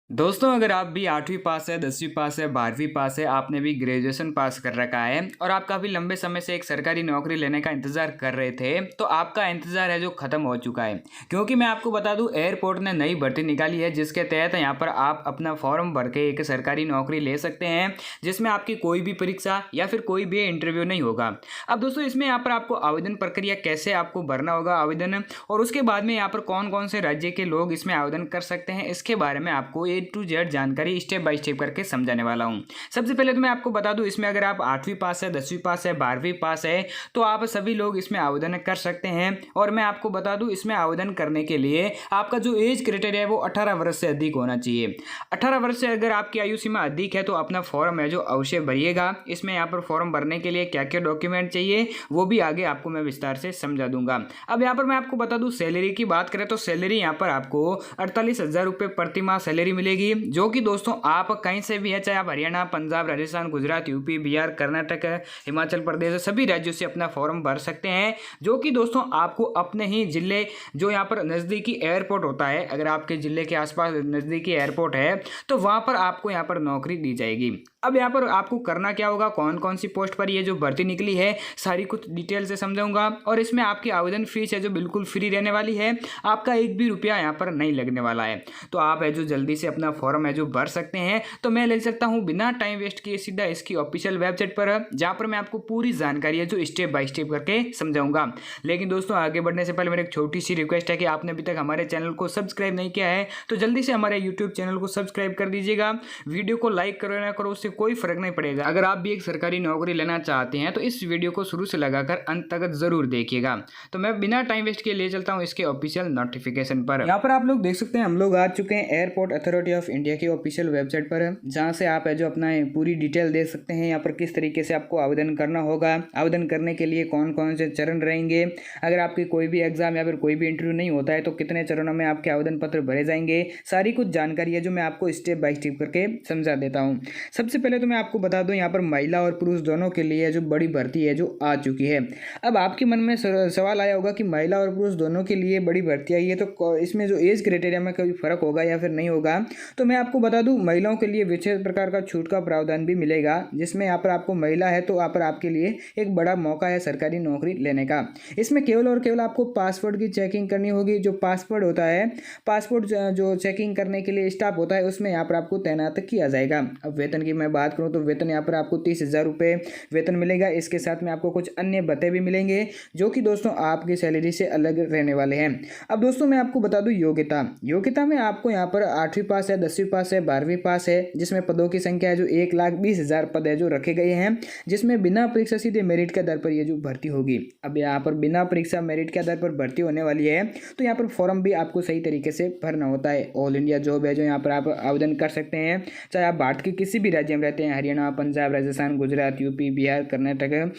दोस्तों, अगर आप भी 8वीं पास है, 10वीं पास है, 12वीं पास है, आपने भी ग्रेजुएशन पास कर रखा है और आप काफ़ी लंबे समय से एक सरकारी नौकरी लेने का इंतज़ार कर रहे थे, तो आपका इंतज़ार है जो ख़त्म हो चुका है। क्योंकि मैं आपको बता दूं, एयरपोर्ट ने नई भर्ती निकाली है जिसके तहत यहाँ पर आप अपना फॉर्म भर के एक सरकारी नौकरी ले सकते हैं, जिसमें आपकी कोई भी परीक्षा या फिर कोई भी इंटरव्यू नहीं होगा। अब दोस्तों, इसमें यहाँ पर आपको आवेदन प्रक्रिया कैसे आपको भरना होगा आवेदन, और उसके बाद में यहाँ पर कौन कौन से राज्य के लोग इसमें आवेदन कर सकते हैं, इसके बारे में आपको A to Z जानकारी स्टेप बाय स्टेप करके समझाने वाला हूं। सबसे पहले तो मैं आपको बता दूं, इसमें अगर आप 8वीं पास है, 10वीं पास है, 12वीं पास है, तो आप सभी लोग इसमें आवेदन कर सकते हैं। और मैं आपको बता दूं, इसमें आवेदन करने के लिए आपका जो एज क्राइटेरिया है वो 18 वर्ष से अधिक होना चाहिए। 18 वर्ष से अगर आपकी आयु सीमा अधिक है तो अपना फॉर्म है जो अवश्य भरिएगा। इसमें यहाँ पर फॉर्म भरने के लिए क्या क्या डॉक्यूमेंट चाहिए वो भी आगे आपको मैं विस्तार से समझा दूंगा। अब यहाँ पर मैं आपको बता दूं, सैलरी की बात करें तो सैलरी यहाँ पर आपको 48,000 रुपये प्रति माह सैलरी मिलेगी, जो कि दोस्तों आप कहीं से भी है, चाहे आप हरियाणा, पंजाब, राजस्थान, गुजरात, यूपी, बिहार, कर्नाटक, हिमाचल प्रदेश, सभी राज्यों से अपना फॉर्म भर सकते हैं। जो कि दोस्तों आपको अपने ही जिले, जो यहाँ पर नज़दीकी एयरपोर्ट होता है, अगर आपके जिले के आसपास नज़दीकी एयरपोर्ट है तो वहाँ पर आपको यहाँ पर नौकरी दी जाएगी। अब यहाँ पर आपको करना क्या होगा, कौन कौन सी पोस्ट पर ये जो भर्ती निकली है सारी कुछ डिटेल से समझाऊंगा। और इसमें आपकी आवेदन फीस है जो बिल्कुल फ्री रहने वाली है, आपका एक भी रुपया यहाँ पर नहीं लगने वाला है। तो आप है जो जल्दी से अपना फॉर्म है जो भर सकते हैं। तो मैं ले सकता हूँ बिना टाइम वेस्ट किए सीधा इसकी ऑफिशियल वेबसाइट पर, जहाँ पर मैं आपको पूरी जानकारी है जो स्टेप बाय स्टेप करके समझाऊंगा। लेकिन दोस्तों, आगे बढ़ने से पहले मेरी एक छोटी सी रिक्वेस्ट है कि आपने अभी तक हमारे चैनल को सब्सक्राइब नहीं किया है तो जल्दी से हमारे यूट्यूब चैनल को सब्सक्राइब कर दीजिएगा। वीडियो को लाइक करो ना करो, उससे कोई फर्क नहीं पड़ेगा। अगर आप भी एक सरकारी नौकरी लेना चाहते हैं तो इस वीडियो को शुरू से लगाकर अंत तक जरूर देखिएगा। तो मैं बिना टाइम वेस्ट के ले चलता हूं इसके ऑफिशियल नोटिफिकेशन पर। यहाँ पर आप लोग देख सकते हैं, हम लोग आ चुके हैं एयरपोर्ट अथॉरिटी ऑफ इंडिया की ऑफिशियल वेबसाइट पर, जहां से आप है जो अपना पूरी डिटेल दे सकते हैं। यहाँ पर किस तरीके से आपको आवेदन करना होगा, आवेदन करने के लिए कौन कौन से चरण रहेंगे, अगर आपकी कोई भी एग्जाम या फिर कोई भी इंटरव्यू नहीं होता है तो कितने चरणों में आपके आवेदन पत्र भरे जाएंगे, सारी कुछ जानकारी है जो मैं आपको स्टेप बाय स्टेप करके समझा देता हूँ। सबसे पहले तो मैं आपको बता दूं, यहाँ पर महिला और पुरुष दोनों के लिए जो बड़ी भर्ती है जो आ चुकी है। अब आपके मन में सवाल आया होगा कि महिला और पुरुष दोनों के लिए बड़ी भर्ती आई है तो इसमें जो एज क्राइटेरिया में कोई फर्क होगा या फिर नहीं होगा। तो मैं आपको बता दूं, महिलाओं के लिए विशेष प्रकार का छूट का प्रावधान भी मिलेगा, जिसमें यहाँ पर आपको महिला है तो यहाँ पर आपके लिए एक बड़ा मौका है सरकारी नौकरी लेने का। इसमें केवल और केवल आपको पासपोर्ट की चेकिंग करनी होगी। जो पासपोर्ट होता है, पासपोर्ट जो चेकिंग करने के लिए स्टाफ होता है, उसमें यहाँ पर आपको तैनात किया जाएगा। अब वेतन की मैं बात करूँ तो वेतन यहाँ पर आपको 30,000 रुपये वेतन मिलेगा। इसके साथ में आपको कुछ अन्य भत्ते भी मिलेंगे जो कि दोस्तों आपकी सैलरी से अलग रहने वाले हैं। अब दोस्तों मैं आपको बता दूं, योग्यता में आपको यहाँ पर 8वीं पास है, 10वीं पास है, 12वीं पास है, जिसमें पदों की संख्या है जो 1,20,000 पद है जो रखे गए हैं, जिसमें बिना परीक्षा सीधे मेरिट के आधार पर ये जो भर्ती होगी। अब यहाँ पर बिना परीक्षा मेरिट के आधार पर भर्ती होने वाली है, तो यहाँ पर फॉर्म भी आपको सही तरीके से भरना होता है। ऑल इंडिया जॉब है जो यहाँ पर आप आवेदन कर सकते हैं, चाहे आप भारत के किसी भी राज्य में रहते हैं, हरियाणा, पंजाब, राजस्थान, गुजरात, यूपी, बिहार, कर्नाटक,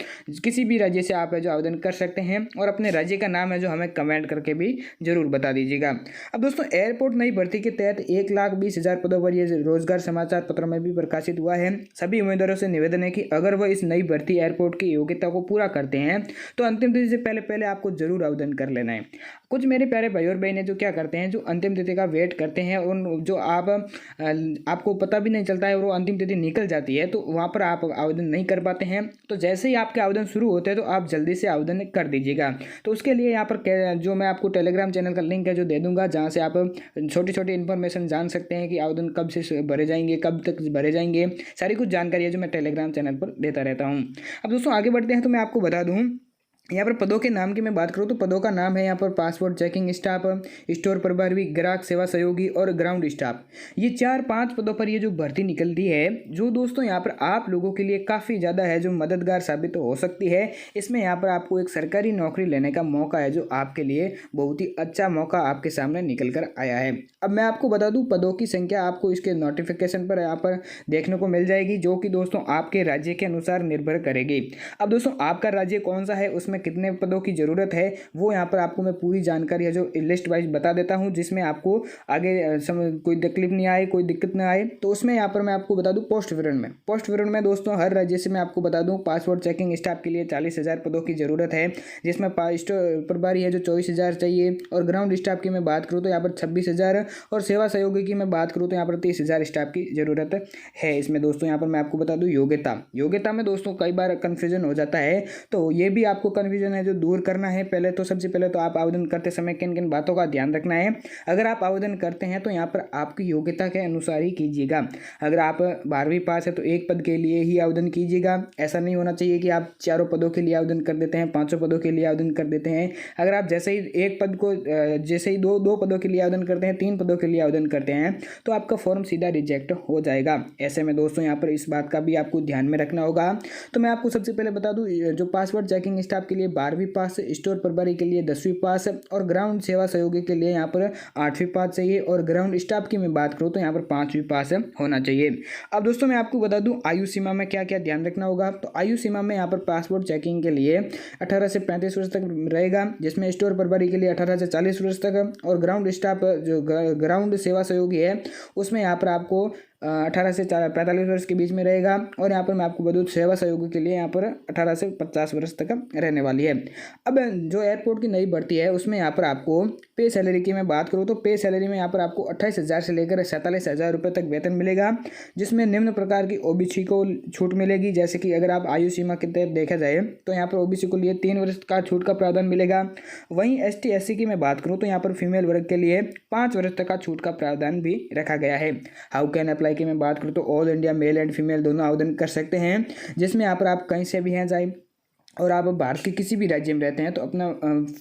किसी भी राज्य से आप है जो आवेदन कर सकते हैं। और अपने राज्य का नाम है जो हमें कमेंट करके भी जरूर बता दीजिएगा। अब दोस्तों, एयरपोर्ट नई भर्ती के तहत 1,20,000 पदों पर यह रोजगार समाचार पत्र में भी प्रकाशित हुआ है। सभी उम्मीदवारों से निवेदन है कि अगर वह इस नई भर्ती एयरपोर्ट की योग्यता को पूरा करते हैं तो अंतिम तिथि से पहले आपको जरूर आवेदन कर लेना है। कुछ मेरे प्यारे भाई और बहन जो क्या करते हैं, जो अंतिम तिथि का वेट करते हैं, उन जो आपको पता भी नहीं चलता है और वो अंतिम तिथि निकल जाती है तो वहाँ पर आप आवेदन नहीं कर पाते हैं। तो जैसे ही आपके आवेदन शुरू होते हैं तो आप जल्दी से आवेदन कर दीजिएगा। तो उसके लिए यहाँ पर जो मैं आपको टेलीग्राम चैनल का लिंक है जो दे दूंगा, जहाँ से आप छोटी छोटी इन्फॉर्मेशन जान सकते हैं कि आवेदन कब से भरे जाएंगे, कब तक भरे जाएंगे, सारी कुछ जानकारी है जो मैं टेलीग्राम चैनल पर देता रहता हूँ। अब दोस्तों आगे बढ़ते हैं तो मैं आपको बता दूँ, यहाँ पर पदों के नाम की मैं बात करूँ तो पदों का नाम है यहाँ पर पासपोर्ट चेकिंग स्टाफ, स्टोर प्रभारी, ग्राहक सेवा सहयोगी और ग्राउंड स्टाफ। ये 4-5 पदों पर ये जो भर्ती निकलती है, जो दोस्तों यहाँ पर आप लोगों के लिए काफ़ी ज़्यादा है जो मददगार साबित हो सकती है। इसमें यहाँ पर आपको एक सरकारी नौकरी लेने का मौका है जो आपके लिए बहुत ही अच्छा मौका आपके सामने निकल कर आया है। अब मैं आपको बता दूँ, पदों की संख्या आपको इसके नोटिफिकेशन पर यहाँ पर देखने को मिल जाएगी, जो कि दोस्तों आपके राज्य के अनुसार निर्भर करेगी। अब दोस्तों आपका राज्य कौन सा है उसमें इसमें कितने पदों की ज़रूरत है वो यहाँ पर आपको मैं पूरी जानकारी है जो लिस्ट वाइज बता देता हूँ, जिसमें आपको आगे कोई तकलीफ नहीं आए, कोई दिक्कत ना आए। तो उसमें यहाँ पर मैं आपको बता दूँ पोस्ट विवरण में दोस्तों हर राज्य से मैं आपको बता दूँ पासपोर्ट चेकिंग स्टाफ के लिए 40,000 पदों की ज़रूरत है, जिसमें प्रभारी है जो 24,000 चाहिए, और ग्राउंड स्टाफ की मैं बात करूँ तो यहाँ पर 26,000, और सेवा सहयोगी की मैं बात करूँ तो यहाँ पर 30,000 स्टाफ की ज़रूरत है। इसमें दोस्तों यहाँ पर मैं आपको बता दूँ योग्यता में दोस्तों कई बार कन्फ्यूजन हो जाता है, तो ये भी आपको कन्फ्यूजन है जो दूर करना है। पहले तो सबसे पहले तो आप आवेदन करते समय किन किन बातों का ध्यान रखना है। अगर आप आवेदन करते हैं तो यहाँ पर आपकी योग्यता के अनुसार ही कीजिएगा। अगर आप 12वीं पास है तो एक पद के लिए ही आवेदन कीजिएगा। ऐसा नहीं होना चाहिए कि आप चारों पदों के लिए आवेदन कर देते हैं, 5 पदों के लिए आवेदन कर देते हैं। अगर आप जैसे ही एक पद को जैसे ही दो पदों के लिए आवेदन करते हैं, 3 पदों के लिए आवेदन करते हैं तो आपका फॉर्म सीधा रिजेक्ट हो जाएगा। ऐसे में दोस्तों यहाँ पर इस बात का भी आपको ध्यान में रखना होगा। तो मैं आपको सबसे पहले बता दूं जो पासवर्ड चेकिंग स्टाफ के लिए 12वीं पास, स्टोर प्रभारी के लिए 10वीं पास, और ग्राउंड सेवा सहयोगी के लिए यहाँ पर 8वीं पास चाहिए, और ग्राउंड स्टाफ की मैं बात करूँ तो यहाँ पर 5वीं पास होना चाहिए। अब दोस्तों मैं आपको बता दूं आयु सीमा में क्या क्या ध्यान रखना होगा। तो आयु सीमा में यहाँ पर पासपोर्ट चेकिंग के लिए 18 से 35 वर्ष तक रहेगा, जिसमें स्टोर प्रभारी के लिए 18 से 40 वर्ष तक, और ग्राउंड स्टाफ जो ग्राउंड सेवा सहयोगी है उसमें यहाँ पर आपको 18 से 45 वर्ष के बीच में रहेगा, और यहाँ पर मैं आपको बता दूं सेवा सहयोगी के लिए यहाँ पर 18 से 50 वर्ष तक रहने वाली है। अब जो एयरपोर्ट की नई भर्ती है उसमें यहाँ पर आपको पे सैलरी की मैं बात करूँ तो पे सैलरी में यहाँ पर आपको 28,000 से लेकर 47,000 रुपये तक वेतन मिलेगा, जिसमें निम्न प्रकार की ओबीसी को छूट मिलेगी। जैसे कि अगर आप आयु सीमा के तहत देखा जाए तो यहाँ पर ओबीसी को लिए 3 वर्ष का छूट का प्रावधान मिलेगा। वहीं ST SC की मैं बात करूँ तो यहाँ पर फीमेल वर्ग के लिए 5 वर्ष तक का छूट का प्रावधान भी रखा गया है। हाउ कैन अप्लाई की मैं बात करूँ तो all India male and female दोनों आवेदन कर सकते हैं, जिसमें यहाँ पर आप कहीं से भी हैं जाए और आप भारत के किसी भी राज्य में रहते हैं तो अपना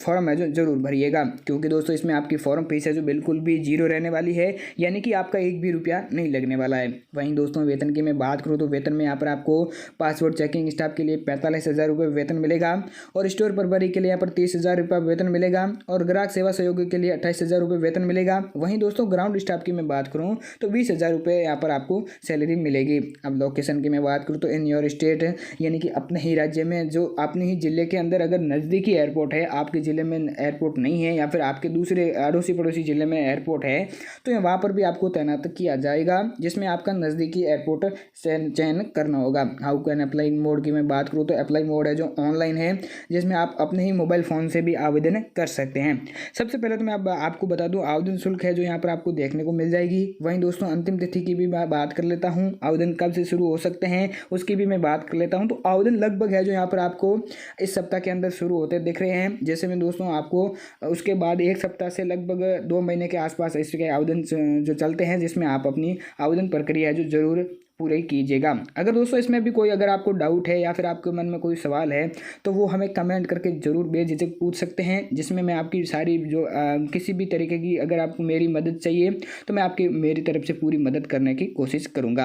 फॉर्म है जो जरूर भरिएगा, क्योंकि दोस्तों इसमें आपकी फॉर्म फीस है जो बिल्कुल भी 0 रहने वाली है, यानी कि आपका 1 भी रुपया नहीं लगने वाला है। वहीं दोस्तों वेतन की मैं बात करूँ तो वेतन में यहाँ पर आपको पासपोर्ट चेकिंग स्टाफ के लिए 45,000 रुपये वेतन मिलेगा, और स्टोर प्रभारी के लिए यहाँ पर 30,000 रुपये वेतन मिलेगा, और ग्राहक सेवा सहयोगी के लिए 28,000 रुपये वेतन मिलेगा। वहीं दोस्तों ग्राउंड स्टाफ की मैं बात करूँ तो 20,000 रुपये यहाँ पर आपको सैलरी मिलेगी। अब लोकेशन की मैं बात करूँ तो इन योर स्टेट, यानी कि अपने ही राज्य में जो अपने ही जिले के अंदर अगर नज़दीकी एयरपोर्ट है, आपके ज़िले में एयरपोर्ट नहीं है या फिर आपके दूसरे अड़ोसी पड़ोसी ज़िले में एयरपोर्ट है तो वहाँ पर भी आपको तैनात किया जाएगा, जिसमें आपका नज़दीकी एयरपोर्ट चयन करना होगा। हाउ कैन अप्लाई मोड की मैं बात करूँ तो अप्लाई मोड है जो ऑनलाइन है, जिसमें आप अपने ही मोबाइल फ़ोन से भी आवेदन कर सकते हैं। सबसे पहले तो मैं आपको बता दूँ आवेदन शुल्क है जो यहाँ पर आपको देखने को मिल जाएगी। वहीं दोस्तों अंतिम तिथि की भी मैं बात कर लेता हूँ, आवेदन कब से शुरू हो सकते हैं उसकी भी मैं बात कर लेता हूँ। तो आवेदन लगभग है जो यहाँ पर आपको इस सप्ताह के अंदर शुरू होते दिख रहे हैं। जैसे मैं दोस्तों आपको उसके बाद 1 सप्ताह से लगभग 2 महीने के आसपास इसके आवेदन जो चलते हैं, जिसमें आप अपनी आवेदन प्रक्रिया है जो ज़रूर पूरी कीजिएगा। अगर दोस्तों इसमें भी कोई अगर आपको डाउट है या फिर आपके मन में कोई सवाल है तो वो हमें कमेंट करके ज़रूर बेझिझक पूछ सकते हैं, जिसमें मैं आपकी सारी जो किसी भी तरीके की अगर आपको मेरी मदद चाहिए तो मैं आपकी मेरी तरफ से पूरी मदद करने की कोशिश करूँगा।